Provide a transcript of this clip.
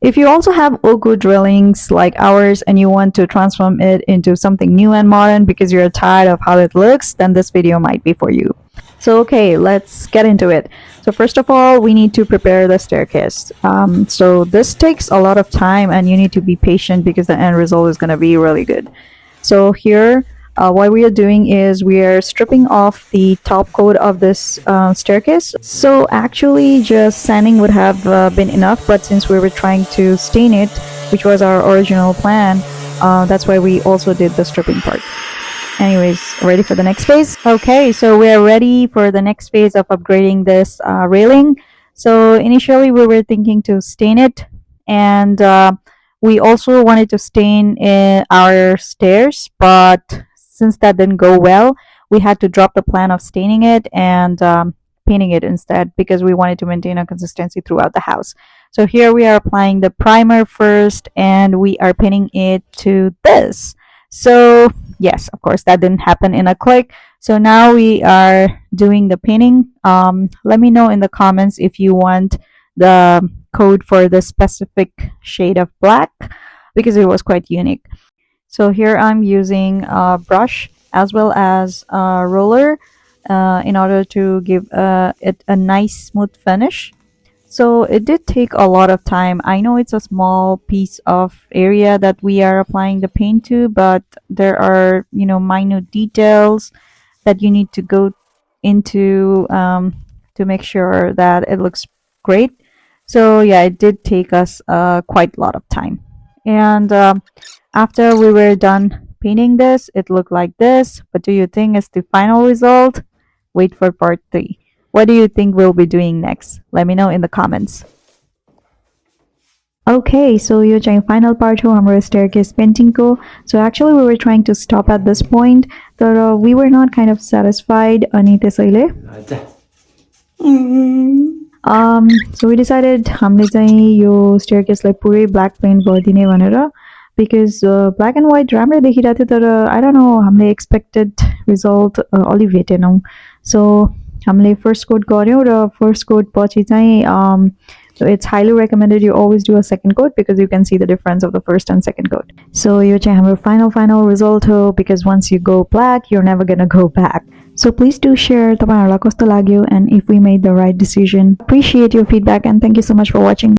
If you also have Oku drillings like ours and you want to transform it into something new and modern because you're tired of how it looks, then this video might be for you. So okay, let's get into it. So first of all, we need to prepare the staircase. So this takes a lot of time and you need to be patient because the end result is going to be really good. So here, what we are doing is we are stripping off the top coat of this staircase. So actually just sanding would have been enough, but since we were trying to stain it, which was our original plan, that's why we also did the stripping part. Anyways, ready for the next phase? Okay, so we are ready for the next phase of upgrading this railing. So initially we were thinking to stain it, and we also wanted to stain our stairs, but since that didn't go well, we had to drop the plan of staining it and painting it instead because we wanted to maintain a consistency throughout the house. So here we are applying the primer first and we are painting it to this. So yes, of course, that didn't happen in a click. So now we are doing the painting. Let me know in the comments if you want the code for the specific shade of black because it was quite unique. So here I'm using a brush as well as a roller in order to give it a nice smooth finish. So it did take a lot of time. I know it's a small piece of area that we are applying the paint to, but there are, minute details that you need to go into to make sure that it looks great. So yeah, it did take us quite a lot of time. And after we were done painting this, it looked like this. But do you think it's the final result? Wait for part 3. What do you think we'll be doing next? Let me know in the comments. Okay, so यो चाहिँ final part हो हाम्रो staircase painting को. So actually we were trying to stop at this point, but we were not kind of satisfied अनि त्यसैले so we decided हामीले चाहिँ यो staircase लाई पुरै black paint गरिदिने भनेर because black and white राम्रो देखिरहेको थियो तर I don't know हामीले expected result अलि भेटेनौं. So हामीले first coat गर्यौं र first coat पछि चाहिँ so it's highly recommended you always do a second coat because you can see the difference of the first and second coat. So यो चाहिँ हाम्रो final result हो because once you go black you're never gonna go back. So please do share तपाईहरुलाई कस्तो लाग्यो and if we made the right decision. Appreciate your feedback and thank you so much for watching.